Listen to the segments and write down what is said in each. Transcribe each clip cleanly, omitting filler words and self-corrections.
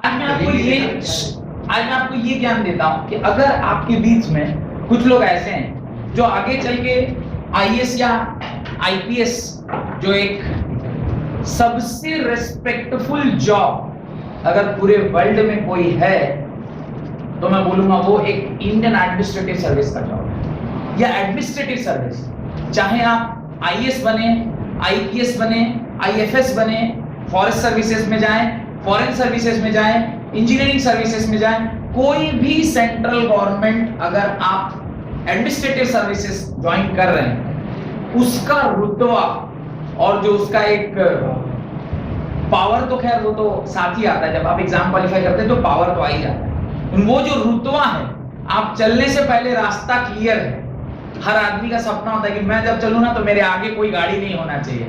आज मैं आपको ये ज्ञान देता हूं कि अगर आपके बीच में कुछ लोग ऐसे हैं जो आगे चल के आईएएस या आईपीएस, जो एक सबसे रेस्पेक्टफुल जॉब अगर पूरे वर्ल्ड में कोई है तो मैं बोलूंगा वो एक इंडियन एडमिनिस्ट्रेटिव सर्विस का जॉब है, या एडमिनिस्ट्रेटिव सर्विस। चाहे आप आईएएस बने, आईपीएस बने, आईएफएस बने, फॉरेस्ट सर्विसेज में जाएं, फॉरेन सर्विसेज में जाएं, इंजीनियरिंग सर्विसेज में जाएं, कोई भी सेंट्रल गवर्नमेंट अगर आप एडमिनिस्ट्रेटिव सर्विसेज ज्वाइन कर रहे हैं, उसका रुतबा और जो उसका एक पावर, तो खैर वो तो साथ ही आता है। जब आप एग्जाम क्वालिफाई करते हैं तो पावर तो आ ही जाता है। वो जो रुतबा है, आप चलने से पहले रास्ता क्लियर है। हर आदमी का सपना होता है कि मैं जब चलूं ना तो मेरे आगे कोई गाड़ी नहीं होना चाहिए,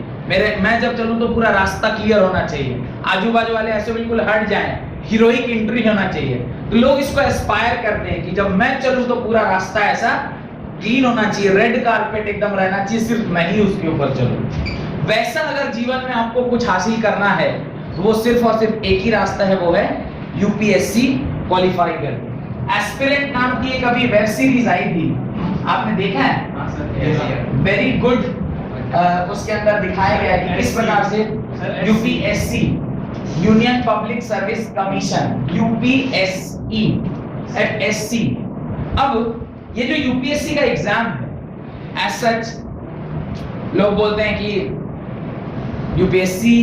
मैं जब चलूं तो पूरा रास्ता क्लियर होना चाहिए, आजू बाजू वाले ऐसे बिल्कुल हट जाएं, हीरोइक एंट्री होना चाहिए। तो लोग इसको एस्पायर करते हैं कि जब मैं चलूं तो पूरा रास्ता ऐसा क्लीन होना चाहिए, रेड कारपेट एकदम रहना चाहिए, सिर्फ मैं ही उसके ऊपर चलूं। वैसा अगर जीवन में आपको कुछ हासिल करना है तो वो सिर्फ और सिर्फ एक ही रास्ता है, वो है यूपीएससी क्वालिफाई करके। एस्पिरेंट नाम की एक अभी वेब सीरीज आई थी, आपने देखा है? Very good. उसके अंदर दिखाया गया कि किस प्रकार से UPSC, union public service commission, UPSE, FSc. अब ये जो यूपीएससी का एग्जाम है, एज सच लोग बोलते हैं कि यूपीएससी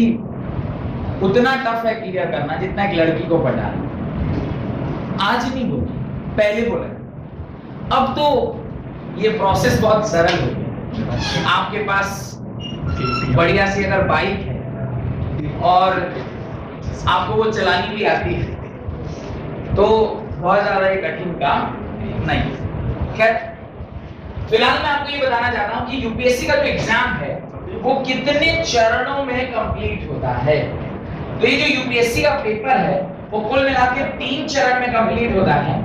उतना टफ है क्लियर करना जितना एक लड़की को पढ़ाना। आज नहीं बोले, पहले बोले। अब तो ये प्रोसेस बहुत सरल हो गया। आपके पास बढ़िया सी अगर बाइक है और आपको वो चलानी भी आती है तो बहुत ज्यादा ये कठिन काम नहीं। खैर, फिलहाल मैं आपको ये बताना चाहता हूँ कि यूपीएससी का जो एग्जाम है वो कितने चरणों में कंप्लीट होता है। तो ये जो यूपीएससी का पेपर है वो कुल मिला के 3 चरण में कंप्लीट होता है।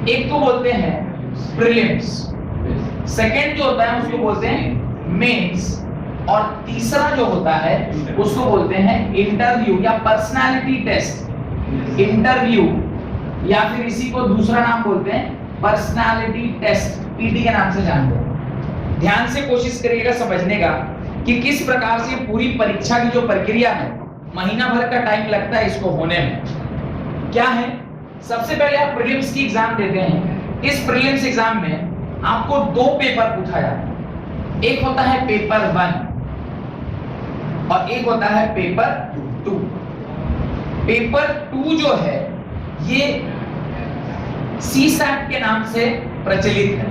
एक को बोलते हैं प्रीलिम्स, सेकंड जो होता है उसको बोलते हैं मेंस, और तीसरा जो होता है उसको बोलते हैं इंटरव्यू या पर्सनालिटी टेस्ट। इंटरव्यू या फिर इसी को दूसरा नाम बोलते हैं पर्सनालिटी टेस्ट, पीटी के नाम से जानते हैं। ध्यान से कोशिश करिएगा समझने का कि किस प्रकार से पूरी परीक्षा की जो प्रक्रिया है, महीना भर का टाइम लगता है इसको होने में। क्या है, सबसे पहले आप प्रीलिम्स की एग्जाम देते हैं। इस प्रीलिम्स एग्जाम में आपको 2 पेपर पूछा जाता है। एक होता है पेपर 1 और एक होता है पेपर 2। पेपर 2 जो है ये सीसैट के नाम से प्रचलित है।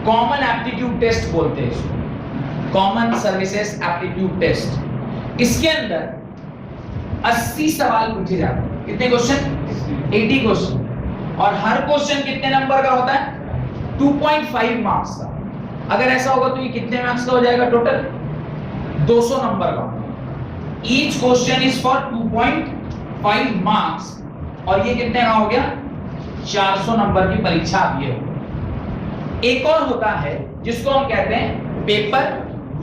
कॉमन एप्टीट्यूड टेस्ट बोलते हैं इसको, कॉमन सर्विसेज एप्टीट्यूड टेस्ट। इसके अंदर 80 सवाल पूछे जाते हैं। कितने क्वेश्चन? 80 क्वेश्चन। और हर क्वेश्चन कितने नंबर का होता है? 2.5 मार्क्स का। अगर ऐसा होगा तो ये कितने मार्क्स का हो जाएगा टोटल? 200 नंबर का। Each question is for 2.5 marks और ये कितने का हो गया? 400 नंबर की परीक्षा आप ये हो। एक और होता है जिसको हम कहते हैं पेपर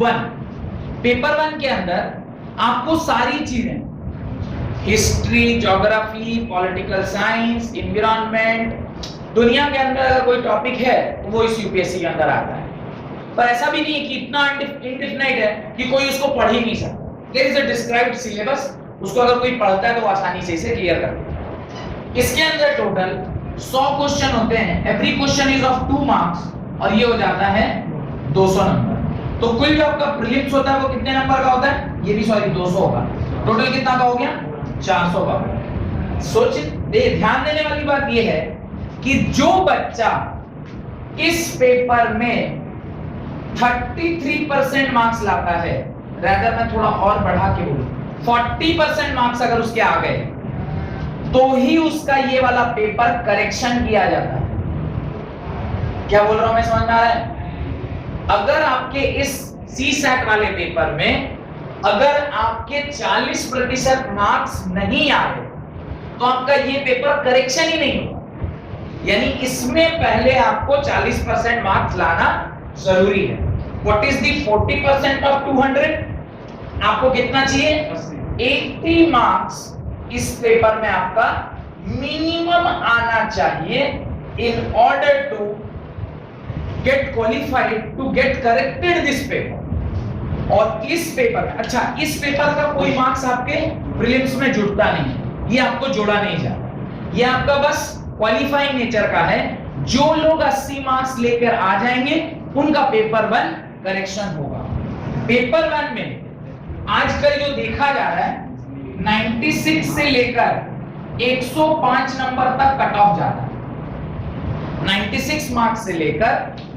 1। पेपर 1 के अंदर आपको सारी चीजें, history, geography, political science, environment, दुनिया के अंदर अगर कोई टॉपिक है तो वो इस यूपीएससी के अंदर आता है। पर ऐसा भी नहीं है कि इतना इंडेफिनाइट है कि कोई उसको पढ़ ही नहीं सकता। There is a described syllabus, उसको अगर कोई पढ़ता है तो आसानी से इसे क्लियर कर देता है। इसके अंदर टोटल 100 क्वेश्चन होते हैं। Every question is of 2 marks और ये हो जाता है 200 नंबर। तो कुल जो आपका प्रीलिम्स होता है वो कितने नंबर का होता है? ये भी 200 होगा। टोटल कितना का हो गया? 400 का। सोचिए, ध्यान देने वाली बात ये है कि जो बच्चा इस पेपर में 33% मार्क्स लाता है, रैदर मैं थोड़ा और बढ़ा के बोलूं 40% मार्क्स अगर उसके आ गए तो ही उसका ये वाला पेपर करेक्शन किया जाता है। क्या बोल रहा हूं मैं, समझ में आ रहा है? अगर आपके इस सीसैट वाले पेपर में अगर आपके 40% मार्क्स नहीं आ रहे तो आपका ये पेपर करेक्शन ही नहीं होगा। यानी इसमें पहले आपको 40% मार्क्स लाना जरूरी है। What is the 40% of 200? आपको कितना चाहिए? 80 मार्क्स इस पेपर में आपका मिनिमम आना चाहिए in order to get qualified to get corrected this paper. और इस पेपर, अच्छा इस पेपर का कोई मार्क्स आपके प्रीलिम्स में जुड़ता नहीं, ये आपको जोड़ा नहीं जाता, ये आपका बस क्वालिफाइंग नेचर का है। जो लोग 80 मार्क्स लेकर आ जाएंगे उनका पेपर 1 करेक्शन होगा। पेपर 1 में आजकल जो देखा जा रहा है 96 से लेकर 105 नंबर तक कट ऑफ जाता है। 96 मार्क्स से लेकर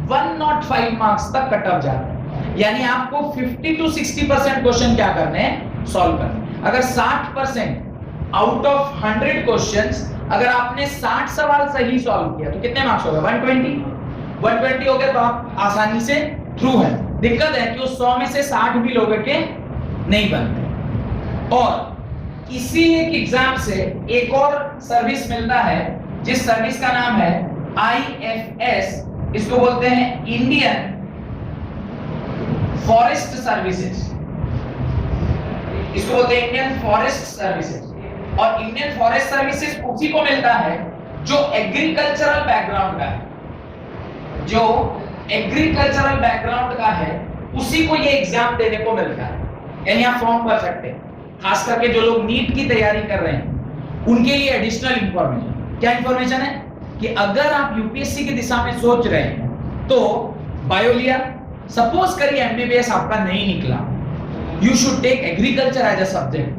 105 मार्क्स तक कट ऑफ जाता है। यानी आपको 50 to 60% क्वेश्चन क्या करने हैं, सॉल्व करने। अगर 60% आउट ऑफ 100 क्वेश्चंस अगर आपने 60 सवाल सही सॉल्व किया तो कितने मार्क्स हो गए, 120 हो गए, तो आप आसानी से थ्रू है। दिक्कत है कि उस 100 में से 60 भी लोगों के नहीं बनते। और इसी एक एग्जाम से एक और सर्विस मिलता है जिस सर्विस का नाम है IFS, इसको बोलते हैं इंडियन फॉरेस्ट सर्विसेज, इसको बोलते हैं इंडियन फॉरेस्ट सर्विसेज। और इंडियन फॉरेस्ट सर्विसेज उसी को मिलता है जो एग्रीकल्चरल बैकग्राउंड का है, जो एग्रीकल्चरल बैकग्राउंड का है उसी को ये एग्जाम देने को मिलता है। यानी आप फॉर्म भर सकते हैं, खास करके जो लोग नीट की तैयारी कर रहे हैं उनके लिए एडिशनल इंफॉर्मेशन। क्या इंफॉर्मेशन है कि अगर आप यूपीएससी की दिशा में सोच रहे हैं तो बायो लिया, सपोज करिए एमबीबीएस आपका नहीं निकला, you should take agriculture as a subject.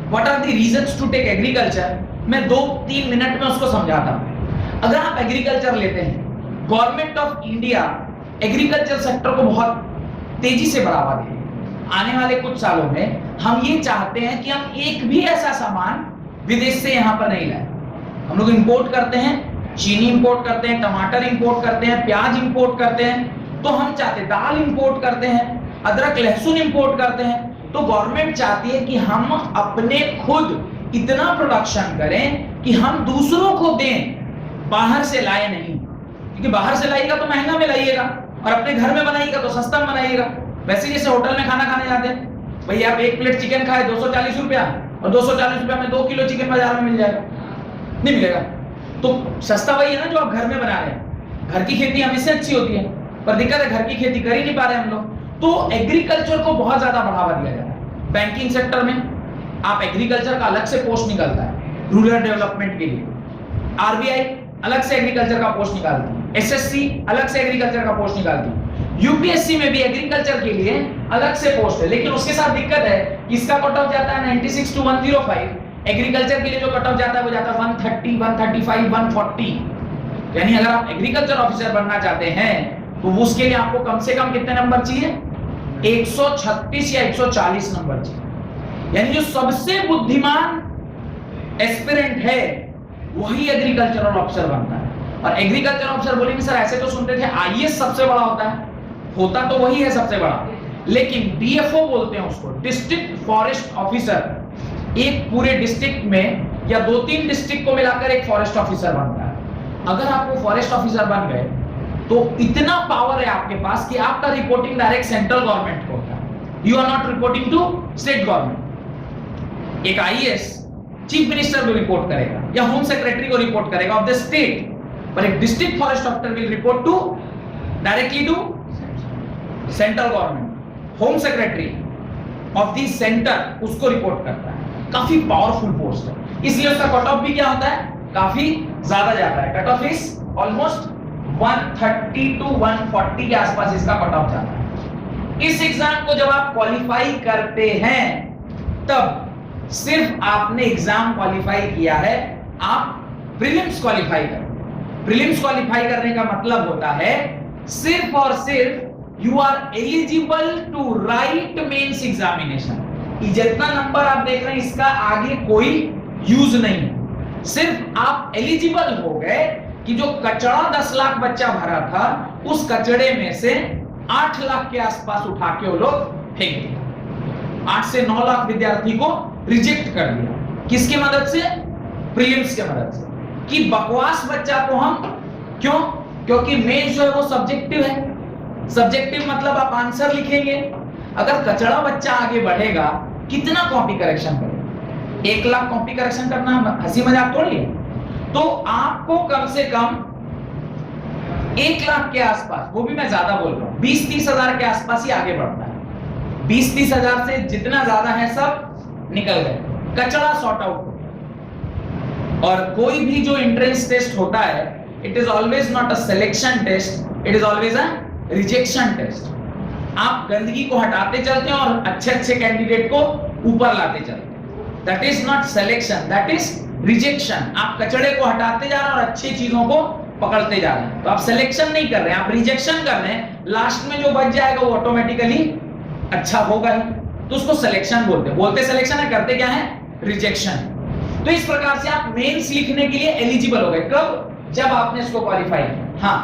What are the reasons to take agriculture, मैं 2-3 मिनट में उसको समझाता हूं। अगर आप एग्रीकल्चर लेते हैं, government of India agriculture sector को बहुत तेजी से बढ़ावा दे। आने वाले कुछ सालों में हम ये चाहते हैं कि हम एक भी ऐसा सामान विदेश से यहाँ पर नहीं लाए। हम लोग इंपोर्ट करते हैं, चीनी इंपोर्ट करते हैं, टमाटर इंपोर्ट करते हैं, प्याज इंपोर्ट करते हैं, तो हम चाहते हैं दाल इंपोर्ट करते हैं, अदरक लहसुन इंपोर्ट करते हैं। तो गवर्नमेंट चाहती है कि हम अपने खुद इतना प्रोडक्शन करें कि हम दूसरों को दें, बाहर से लाए नहीं। क्योंकि बाहर से लाइएगा तो महंगा में लाइएगा और अपने घर में बनाइएगा तो सस्ता में बनाइएगा। वैसे जैसे होटल में खाना खाने जाते हैं, भैया आप 1 प्लेट चिकन खाए 240 रुपया, और 240 रुपया में 2 किलो चिकन बाजार में मिल जाएगा, नहीं मिलेगा। तो सस्ता वही है ना जो आप घर में बना रहे हैं। घर की खेती हमेशा अच्छी होती है, पर दिक्कत है घर की खेती कर ही नहीं पा रहे हम लोग। तो एग्रीकल्चर को बहुत ज्यादा बढ़ावा दिया जा रहा है। बैंकिंग सेक्टर में आप एग्रीकल्चर का अलग से पोस्ट निकलता है रूरल डेवलपमेंट के लिए, आरबीआई अलग से एग्रीकल्चर का पोस्ट निकालती है, एसएससी अलग से एग्रीकल्चर का पोस्ट निकालती है, यूपीएससी में भी एग्रीकल्चर के लिए अलग से पोस्ट है। लेकिन उसके साथ दिक्कत है कि इसका कट ऑफ जाता है 96 to 105, एग्रीकल्चर के लिए जो कट ऑफ जाता है वो जाता है 130, 135, 140। यानी अगर आप एग्रीकल्चर ऑफिसर बनना चाहते हैं तो उसके लिए आपको कम से कम कितने नंबर चाहिए, 136 या 140 नंबर चाहिए। यानी जो सबसे बुद्धिमान एस्पिरेंट है वही एग्रीकल्चरल ऑफिसर बनता है। और एग्रीकल्चर ऑफिसर बोलेंगे सर ऐसे तो सुनते थे आईएएस सबसे बड़ा होता है, होता तो वही है सबसे बड़ा, लेकिन डीएफओ बोलते हैं उसको, डिस्ट्रिक्ट फॉरेस्ट ऑफिसर। एक पूरे डिस्ट्रिक्ट में या 2-3 डिस्ट्रिक्ट को मिलाकर एक फॉरेस्ट ऑफिसर बनता है। अगर आप वो फॉरेस्ट ऑफिसर बन गए तो इतना पावर है आपके पास कि आपका रिपोर्टिंग डायरेक्ट सेंट्रल गवर्नमेंट को होता है। You are not reporting to state government. एक आईएएस चीफ मिनिस्टर को रिपोर्ट करेगा या होम सेक्रेटरी को रिपोर्ट करेगा ऑफ द स्टेट, पर एक district forest officer will report to directly to central government. Home secretary of the centre उसको report करता है। काफी पावरफुल पोस्ट है, इसलिए उसका कट ऑफ भी क्या होता है, काफी ज्यादा जाता है। Cut off is almost 130 to 140 के आसपास इसका कट ऑफ जाता है। इस एग्जाम को जब आप क्वालिफाई करते हैं तब सिर्फ आपने एग्जाम क्वालिफाई किया है, आप प्रीलिम्स क्वालिफाई कर। प्रीलिम्स क्वालिफाई करने का मतलब होता है सिर्फ और सिर्फ you are eligible to write mains examination. जितना नंबर आप देख रहे हैं इसका आगे कोई यूज नहीं है, सिर्फ आप एलिजिबल हो गए कि जो कचरा 10 लाख बच्चा भरा था उस कचड़े में से 8 लाख के आसपास उठा के वो लोग फेंक दिया। 8 से 9 लाख विद्यार्थी को रिजेक्ट कर दिया। किसकी मदद से, प्रीलिम्स की मदद से। कि बकवास बच्चा को हम क्यों, क्योंकि मेंस जो है वो सब्जेक्टिव है। सब्जेक्टिव मतलब आप आंसर लिखेंगे। अगर कचड़ा बच्चा आगे बढ़ेगा कितना कॉपी करेक्शन करेगा, 1 लाख कॉपी करेक्शन करना हंसी मजाक थोड़ी है। तो आपको कम से कम 1 लाख के आसपास, वो भी मैं ज्यादा बोल रहा हूं, 20-30 हजार के आसपास ही आगे बढ़ता है। 20-30 हजार से जितना ज्यादा है सब निकल गए, कचरा सॉर्ट आउट। और कोई भी जो एंट्रेंस टेस्ट होता है, it is always not a selection test, it is always a rejection test. आप गंदगी को हटाते चलते हैं और अच्छे अच्छे कैंडिडेट को ऊपर लाते चलते हैं। That is not selection, that is rejection. आप कचड़े को हटाते जा रहे हैं और अच्छी चीजों को पकड़ते जा रहे हैं। तो आप सिलेक्शन नहीं कर रहे हैं, आप रिजेक्शन कर रहे हैं। लास्ट में जो बच जाएगा वो ऑटोमेटिकली अच्छा होगा ही, तो उसको सिलेक्शन बोलते हैं। बोलते सिलेक्शन है, करते क्या है? रिजेक्शन। तो इस प्रकार से आप मेंस लिखने के लिए एलिजिबल हो गए। कब? जब आपने इसको क्वालिफाई किया। हाँ,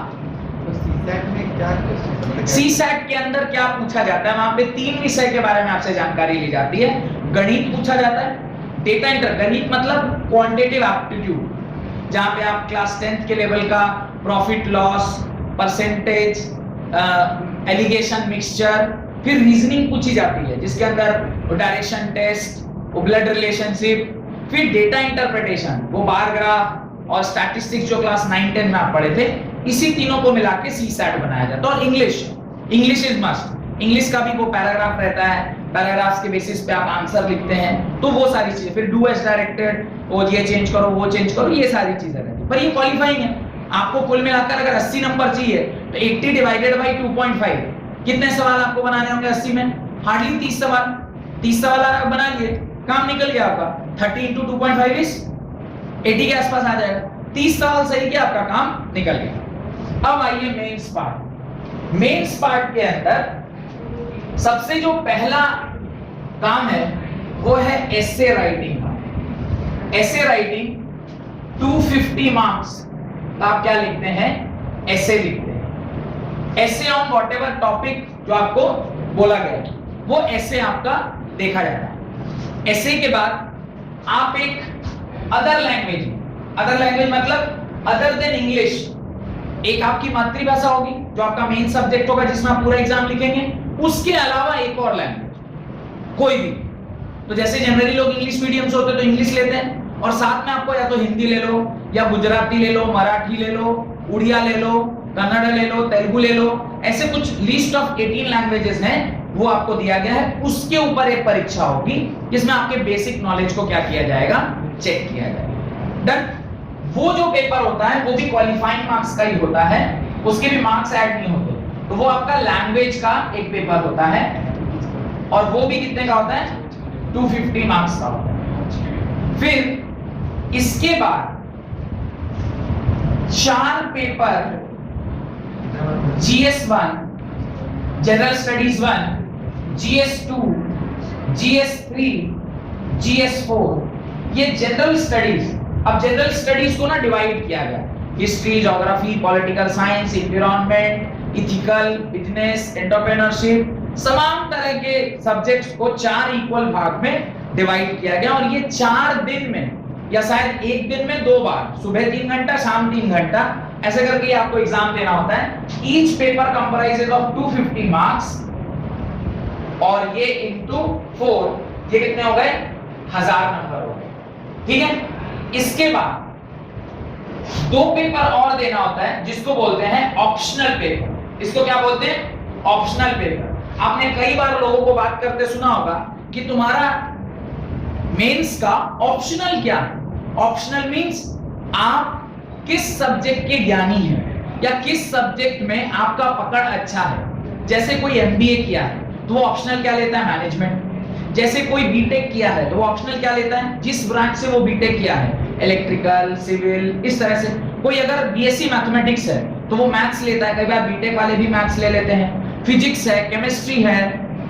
तो सीसैट में क्या क्वेश्चन? सीसैट के अंदर क्या पूछा जाता है? वहां पे 3 विषय के बारे में आपसे जानकारी ली जाती है। गणित पूछा जाता है, डेटा एंटर, गणित मतलब क्वांटिटेटिव एप्टीट्यूड, जहां पे आप क्लास 10th के लेवल का profit loss, percentage, alligation, mixture, फिर रीजनिंग पूछी जाती है जिसके अंदर डायरेक्शन टेस्ट, ब्लड रिलेशनशिप, फिर डेटा इंटरप्रिटेशन, वो बार ग्राफ और स्टैटिस्टिक्स जो क्लास 9-10 में आप पढ़े थे, इसी तीनों को मिला के सीसैट बनाया जाता है। और इंग्लिश इज मस्ट। इंग्लिश का भी वो पैराग्राफ रहता है, पैराग्राफ्स के बेसिस पे आप आंसर लिखते हैं, तो वो सारी चीजें, फिर डू एज डायरेक्टेड, वो ये चेंज करो, वो चेंज करो, ये सारी चीजें रहती है। पर ये क्वालिफाइंग है। आपको कुल मिलाकर अगर 80 नंबर चाहिए तो 80 डिवाइडेड बाय 2.5, कितने सवाल आपको बनाने होंगे 80 में? हार्डली 30 सवाल। 30 सवाल आप बना लिए, काम निकल गया आपका। 30 into 2.5 इज 80 के आसपास आ जाएगा। 30 सवाल सही किया, आपका काम निकल गया। अब आइए मेंस पार्ट। मेंस पार्ट के अंदर सबसे जो पहला काम है वो है एसे राइटिंग का। Essay writing 250 marks. आप क्या लिखते हैं? एसे लिखते हैं। एसे ऑन व्हाटएवर टॉपिक जो आपको बोला गया, वो एसे आपका देखा जाता है। एसे के बाद आप एक अदर लैंग्वेज मतलब अदर देन इंग्लिश, एक आपकी मातृभाषा होगी जो आपका मेन सब्जेक्ट होगा जिसमें आप पूरा एग्जाम लिखेंगे, उसके अलावा एक और लैंग्वेज कोई भी। तो जैसे जनरली लोग इंग्लिश मीडियम से होते हैं तो इंग्लिश लेते हैं, और साथ में आपको या तो हिंदी ले लो, या गुजराती ले लो, मराठी ले लो, उड़िया ले लो, कन्नड़ ले लो, तेलुगु ले लो, ऐसे कुछ लिस्ट ऑफ 18 लैंग्वेजेस हैं, वो आपको दिया गया है। उसके ऊपर एक परीक्षा होगी जिसमें आपके बेसिक नॉलेज को क्या किया जाएगा? चेक किया जाएगा। डन। वो जो पेपर होता है वो भी क्वालिफाइंग मार्क्स का ही होता है, उसके भी मार्क्स ऐड नहीं होते। तो वो आपका लैंग्वेज का एक पेपर होता है, और वो भी कितने का होता है? 250 मार्क्स का होता है। फिर इसके बाद 4 paper GS1, general studies 1, GS2, GS3, GS4, ये जनरल स्टडीज। अब जनरल स्टडीज को ना डिवाइड किया गया, history, geography, political science, environment, ethical, business, entrepreneurship, तमाम तरह के सब्जेक्ट्स को 4 इक्वल भाग में डिवाइड किया गया। और ये 4 दिन में, या शायद एक दिन में 2 बार, सुबह 3 घंटा, शाम 3 घंटा, ऐसे करके आपको एग्जाम देना होता है। Each paper comprises of 250 marks, और ये इंटू 4, ये कितने हो गए? 1000 नंबर हो गए। ठीक है। इसके बाद 2 पेपर और देना होता है जिसको बोलते हैं ऑप्शनल पेपर। इसको क्या बोलते हैं? Optional paper. आपने कई बार लोगों को बात करते सुना होगा कि तुम्हारा मेंस का ऑप्शनल क्या है? ऑप्शनल मींस आप किस सब्जेक्ट के ज्ञानी हैं, या किस सब्जेक्ट में आपका पकड़ अच्छा है। जैसे कोई एमबीए किया है तो वो ऑप्शनल क्या लेता है? मैनेजमेंट। जैसे कोई बीटेक किया है तो वो ऑप्शनल क्या लेता है? जिस ब्रांच से वो बीटेक किया है, इलेक्ट्रिकल, सिविल, इस तरह से। कोई अगर बीएससी मैथमेटिक्स है तो वो मैथ्स लेता है, कई बार बीटेक वाले भी मैथ्स ले लेते हैं। फिजिक्स है, केमिस्ट्री है,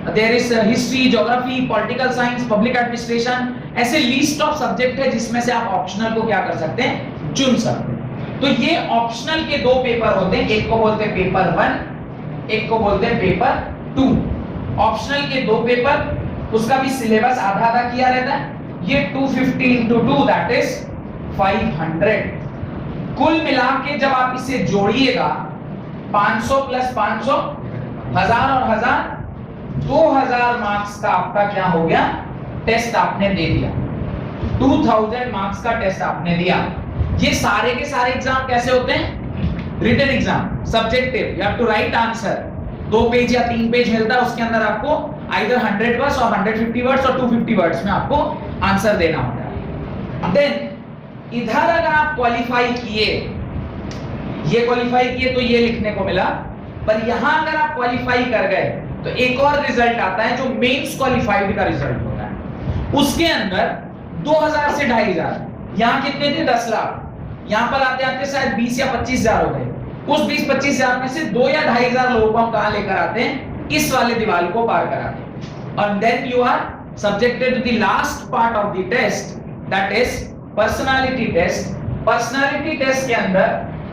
there is history, geography, political science, public administration, ऐसे लिस्ट ऑफ सब्जेक्ट है जिसमें से आप ऑप्शनल को क्या कर सकते हैं? चुन सकते हैं। तो ये ऑप्शनल के 2 पेपर होते हैं, एक को बोलते हैं पेपर 1, एक को बोलते हैं पेपर 2। ऑप्शनल के 2 पेपर, उसका भी सिलेबस आधा आधा किया रहता है। ये 250 into 2 दैट इज 500। कुल मिला के जब आप इसे जोड़िएगा, 500 प्लस 500, 1000 और 1000, 2000 मार्क्स का आपका क्या हो गया? टेस्ट आपने दे दिया। 2000 मार्क्स का टेस्ट आपने दिया। ये सारे के सारे एग्जाम कैसे होते हैं? Written exam, subjective, you have to write answer. 2 page या 3 पेज मिलता है, उसके अंदर आपको आइदर 100 वर्ड्स और 150 वर्ड्स और 250 वर्ड्स में आपको आंसर देना होता है। देन इधर अगर आप क्वालिफाई किए, ये क्वालिफाई किए तो ये लिखने को मिला, पर यहां अगर आप क्वालिफाई कर गए तो एक और रिजल्ट आता है जो मेंस क्वालिफाइड का रिजल्ट होता है। उसके अंदर 2000 से 2500, यहां कितने थे? 10 लाख, यहां पर आते आते शायद 20 या 25,000 हो गए। उस 20-25 हजार में से 2 या 2,500 लोगों को हम कहां लेकर आते हैं? इस वाले दीवार को पार कराते हैं। और then you are subjected to the last part of the test, that is personality test. Personality test के अंदर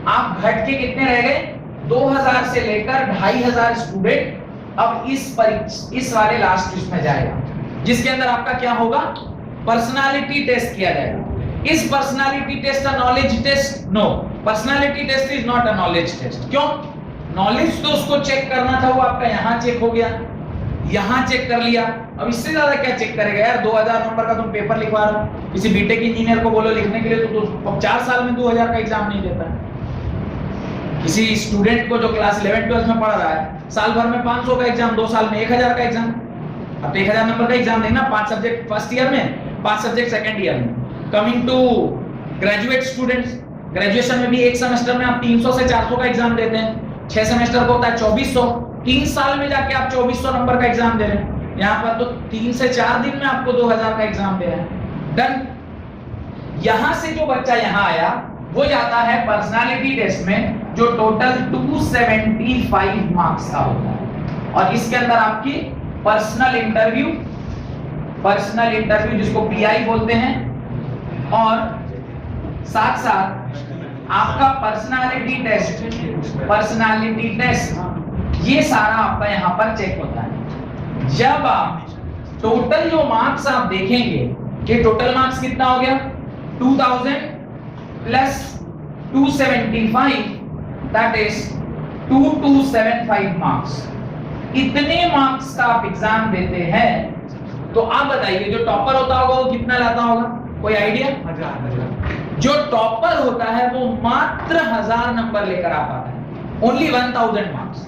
आप घट के कितने रह गए? 2000 से लेकर 2,500 स्टूडेंट अब इस वाले लास्ट लिस्ट में जाएगा, जिसके अंदर आपका क्या होगा? पर्सनालिटी टेस्ट किया जाएगा। Is personality test a knowledge test? No, personality test is not a knowledge test. क्यों? नॉलेज तो उसको चेक करना था, वो आपका यहां चेक हो गया, यहां चेक कर लिया, अब इससे ज्यादा क्या चेक करेगा यार? 2000 नंबर का तुम पेपर लिखवा रहे हो, किसी बीटेक इंजीनियर को बोलो लिखने के लिए तो 4 साल में 2000 का एग्जाम नहीं देता है। किसी स्टूडेंट को जो क्लास 11-12 में पढ़ रहा है, साल भर में 500 का एग्जाम, 2 साल में 1000 का एग्जाम। अब 1000 नंबर का एग्जाम देना, 5 सब्जेक्ट फर्स्ट ईयर में, 5 सब्जेक्ट सेकंड ईयर में। Coming to graduate students, graduation में भी एक सेमेस्टर में आप 300 से 400 का एग्जाम देते हैं, 6 सेमेस्टर को होता है 2400, 3 साल में जाके आप 2400 नंबर का एग्जाम दे रहे हैं। यहाँ पर तो 3 से 4 दिन में आपको 2000 का एग्जाम दे रहे हैं। डन। यहां से जो बच्चा यहां आया वो जाता है पर्सनालिटी टेस्ट में, जो टोटल 275 मार्क्स का होता है। और इसके अंदर आपकी पर्सनल इंटरव्यू जिसको पीआई बोलते हैं, और साथ साथ आपका पर्सनालिटी टेस्ट, ये सारा आपका यहाँ पर चेक होता है। जब आप टोटल जो मार्क्स आप देखेंगे कि टोटल मार्क्स कितना हो गया? 2000 प्लस 275, दैट इज 2275 मार्क्स। इतने मार्क्स का आप एग्जाम देते हैं, तो आप बताइए जो टॉपर होता होगा वो कितना लाता होगा? कोई आइडिया? 1000। जो टॉपर होता है वो मात्र 1000 नंबर लेकर आ पाता है, ओनली 1000 मार्क्स।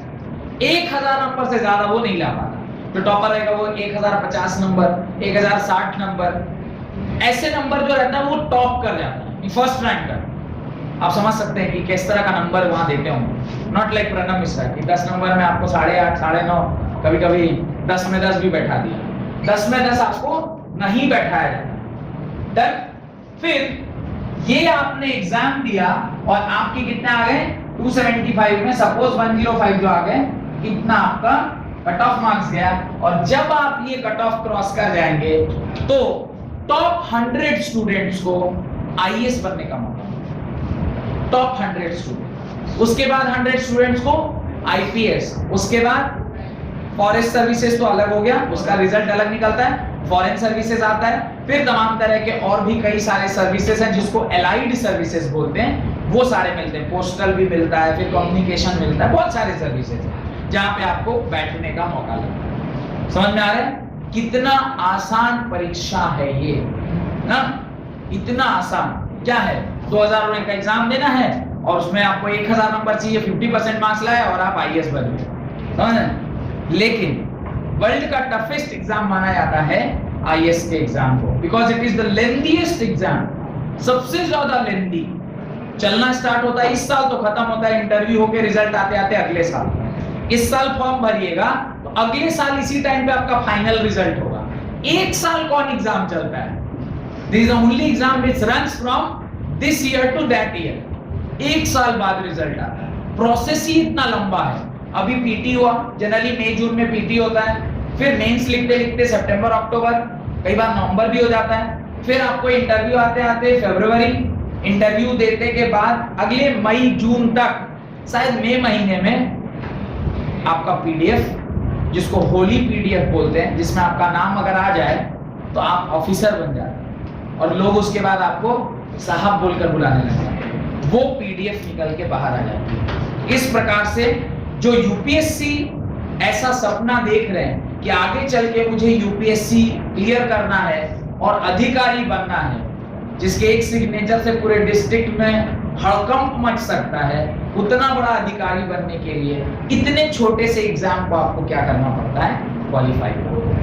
1000 नंबर से ज्यादा वो नहीं ला पाता। जो टॉपर रहेगा वो 1050 नंबर, 1060 नंबर, ऐसे नंबर जो रहता है वो टॉप कर जाता है, फर्स्ट रैंकर। आप समझ सकते हैं कि किस तरह का नंबर वहां देते होंगे। नॉट लाइक प्रणव मिश्रा कि 10 नंबर में आपको 8.5, 9.5, कभी कभी 10 में 10 भी बैठा दिया। 10 में 10 आपको नहीं बैठाया जाता। तब फिर ये आपने एग्जाम दिया और आपके कितने आ गए? 275 में सपोज 105 जो आ गए, इतना आपका कट ऑफ मार्क्स गया। और जब आप ये कट ऑफ क्रॉस कर जाएंगे तो टॉप 100 स्टूडेंट्स को आईएएस बनने का मौका, टॉप 100 स्टूडेंट, उसके बाद 100 स्टूडेंट्स को आईपीएस, उसके बाद फॉरेस्ट सर्विसेज तो अलग हो गया, उसका रिजल्ट अलग निकलता है, फॉरेन सर्विसेज आता है, फिर तमाम तरह के और भी कई सारे सर्विसेज हैं जिसको एलाइड सर्विसेज बोलते हैं, वो सारे मिलते हैं। पोस्टल भी मिलता है, फिर कम्युनिकेशन मिलता है, बहुत सारे सर्विसेज हैं जहां पे आपको बैठने का मौका मिलता है। समझ में आ रहा है कितना आसान परीक्षा है ये ना? इतना आसान क्या है? 2000 का एग्जाम देना है और उसमें आपको 1000 नंबर चाहिए, 50% मार्क्स लाए और आप आईएएस बन गए। समझ? लेकिन वर्ल्ड का टफेस्ट एग्जाम माना जाता है आईएएस के एग्जाम को, because it is the lengthiest exam, सबसे ज्यादा लेंथी। चलना स्टार्ट होता है इस साल तो खत्म होता है इंटरव्यू होके रिजल्ट आते आते अगले साल। इस साल फॉर्म भरिएगा तो अगले साल इसी टाइम पे आपका फाइनल रिजल्ट होगा। एक साल कौन एग्जाम चलता है? This is the only exam which runs from this year to that year. एक साल बाद रिजल्ट आता है। प्रोसेस ही इतना लंबा है। अभी पीटी हुआ, जनरली मई जून में पीटी होता है, फिर मेंस लिखते लिखते सितंबर अक्टूबर, कई बार नवंबर भी हो जाता है, फिर आपको इंटरव्यू आते आते फरवरी, इंटरव्यू देने के बाद अगले मई जून तक, शायद मई महीने में आपका पीडीएफ, जिसको होली पीडीएफ बोलते हैं, जिसमें आपका नाम अगर आ जाए तो आप ऑफिसर बन जाते हैं और लोग उसके बाद आपको साहब बोलकर बुलाने लगते हैं। वो पीडीएफ निकल के बाहर आ जाती है। इस प्रकार से जो यूपीएससी ऐसा सपना देख रहे हैं कि आगे चल के मुझे यूपीएससी क्लियर करना है और अधिकारी बनना है, जिसके एक सिग्नेचर से पूरे डिस्ट्रिक्ट में हड़कंप मच सकता है, उतना बड़ा अधिकारी बनने के लिए इतने छोटे से एग्जाम को आपको क्या करना पड़ता है, क्वालिफाई करना।